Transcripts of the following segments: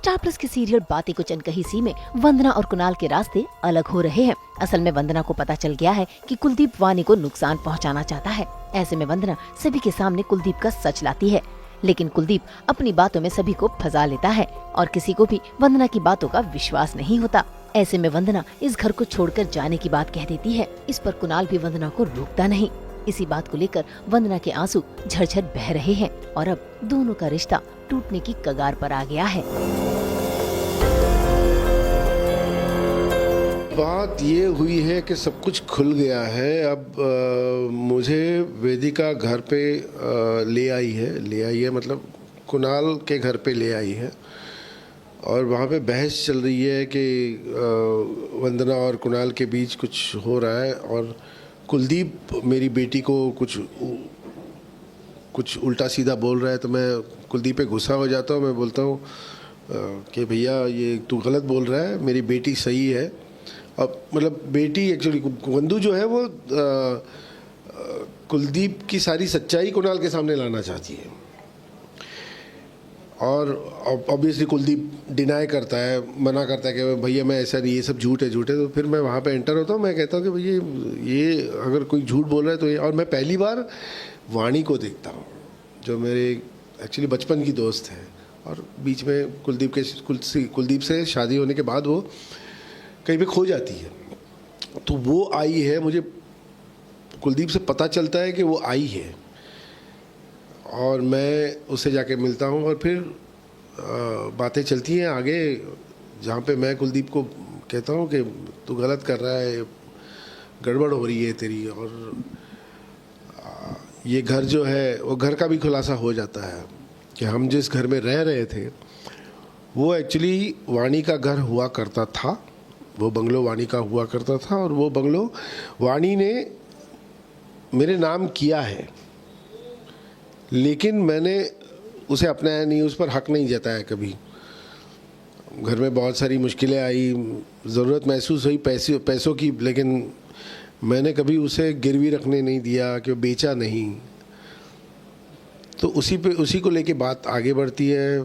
Star plus के serial बातें कुछ अनकही सी में वंदना और कुणाल के रास्ते अलग हो रहे हैं। असल में वंदना को पता चल गया है कि कुलदीप वानी को नुकसान पहुंचाना चाहता है। ऐसे में वंदना सभी के सामने कुलदीप का सच लाती है, लेकिन कुलदीप अपनी बातों में सभी को फंसा लेता है और किसी को भी वंदना की बातों का विश्वास नहीं होता। ऐसे में वंदना इस घर को छोड़कर जाने की बात कह देती है। इस पर कुणाल भी वंदना को रोकता नहीं। इसी बात को लेकर वंदना के आंसू झरझर बह रहे हैं और अब दोनों का रिश्ता टूटने की कगार पर आ गया है। बात ये हुई है कि सब कुछ खुल गया है। अब मुझे वेदिका घर पे ले आई है मतलब कुणाल के घर पे ले आई है और वहाँ पे बहस चल रही है कि वंदना और कुणाल के बीच कुछ हो रहा है और कुलदीप मेरी बेटी को कुछ उल्टा सीधा बोल रहा है। तो मैं कुलदीप पे गुस्सा हो जाता हूँ। मैं बोलता हूँ कि भैया ये तू गलत बोल रहा है, मेरी बेटी सही है। अब मतलब बेटी एक्चुअली वंदू जो है वो कुलदीप की सारी सच्चाई कुणाल के सामने लाना चाहती है और ऑब्वियसली कुलदीप डिनाई करता है, मना करता है कि भैया मैं ऐसा नहीं, ये सब झूठ है। तो फिर मैं वहाँ पे एंटर होता हूँ। मैं कहता हूँ कि भैया ये अगर कोई झूठ बोल रहा है तो ये। और मैं पहली बार वाणी को देखता हूँ जो मेरे एक्चुअली बचपन की दोस्त है और बीच में कुलदीप से शादी होने के बाद वो कहीं पे खो जाती है। तो वो आई है, मुझे कुलदीप से पता चलता है कि वो आई है और मैं उससे जाके मिलता हूँ और फिर बातें चलती हैं आगे, जहाँ पे मैं कुलदीप को कहता हूँ कि तू गलत कर रहा है, गड़बड़ हो रही है तेरी। और ये घर जो है वो घर का भी खुलासा हो जाता है कि हम जिस घर में रह रहे थे वो एक्चुअली वाणी का घर हुआ करता था। वो बंगलो वाणी का हुआ करता था और वो बंगलो वाणी ने मेरे नाम किया है, लेकिन मैंने उसे अपनाया नहीं, उस पर हक नहीं जताया कभी। घर में बहुत सारी मुश्किलें आई, ज़रूरत महसूस हुई पैसों की, लेकिन मैंने कभी उसे गिरवी रखने नहीं दिया कि वो बेचा नहीं। तो उसी को लेके बात आगे बढ़ती है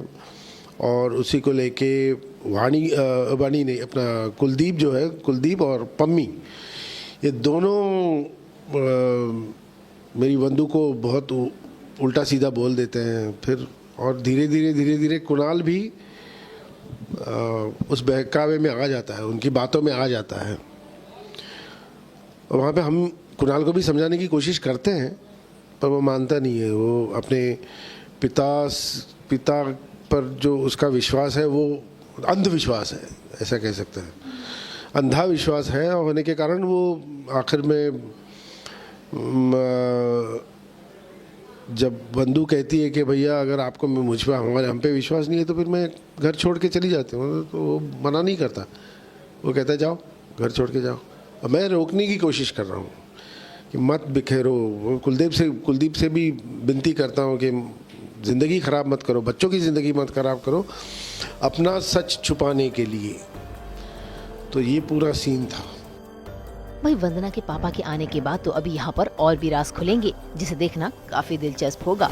और उसी को लेके वाणी नहीं, अपना कुलदीप जो है, कुलदीप और पम्मी, ये दोनों मेरी वंदू को बहुत उल्टा सीधा बोल देते हैं। फिर और धीरे धीरे कुणाल भी उस बहकावे में आ जाता है, उनकी बातों में आ जाता है। और वहाँ पे हम कुणाल को भी समझाने की कोशिश करते हैं पर वो मानता नहीं है। वो अपने पिता पर जो उसका विश्वास है वो अंधविश्वास है, ऐसा कह सकते हैं, अंधा विश्वास है। और होने के कारण वो आखिर में जब वंदू कहती है कि भैया अगर आपको हम पे विश्वास नहीं है तो फिर मैं घर छोड़ के चली जाती हूँ, तो वो मना नहीं करता। वो कहता है जाओ, घर छोड़ के जाओ। और मैं रोकने की कोशिश कर रहा हूँ कि मत बिखेरो। कुलदीप से भी विनती करता हूँ कि ज़िंदगी ख़राब मत करो, बच्चों की ज़िंदगी मत ख़राब करो अपना सच छुपाने के लिए। तो ये पूरा सीन था। वही वंदना के पापा के आने के बाद तो अभी यहाँ पर और भी राज खुलेंगे, जिसे देखना काफी दिलचस्प होगा।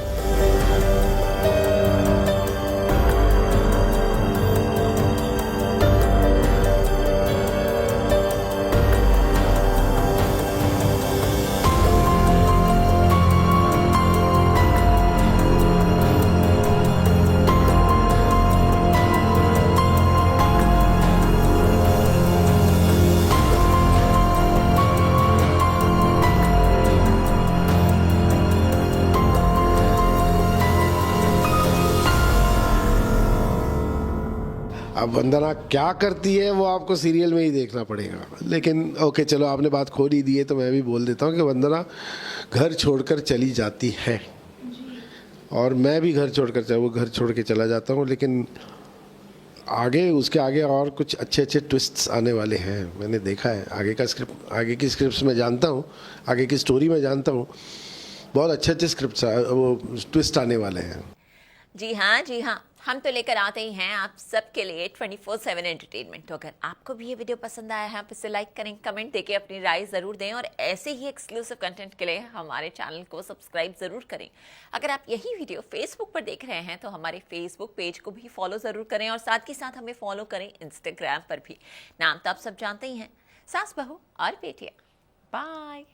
अब वंदना क्या करती है वो आपको सीरियल में ही देखना पड़ेगा। लेकिन ओके चलो, आपने बात खोल ही दी है तो मैं भी बोल देता हूँ कि वंदना घर छोड़कर चली जाती है और मैं भी घर छोड़ के चला जाता हूँ। लेकिन उसके आगे और कुछ अच्छे ट्विस्ट्स आने वाले हैं। मैंने देखा है आगे की स्क्रिप्ट्स में जानता हूँ, आगे की स्टोरी में जानता हूँ, बहुत अच्छे स्क्रिप्ट्स वो ट्विस्ट आने वाले हैं। जी हाँ, हम तो लेकर आते ही हैं आप सबके लिए 24/7 एंटरटेनमेंट। तो अगर आपको भी ये वीडियो पसंद आया है आप इसे लाइक करें, कमेंट देके अपनी राय ज़रूर दें और ऐसे ही एक्सक्लूसिव कंटेंट के लिए हमारे चैनल को सब्सक्राइब ज़रूर करें। अगर आप यही वीडियो फेसबुक पर देख रहे हैं तो हमारे फेसबुक पेज को भी फॉलो ज़रूर करें और साथ ही साथ हमें फॉलो करें इंस्टाग्राम पर भी। नाम तो आप सब जानते ही हैं, सास बहू और बेटियाँ। बाय।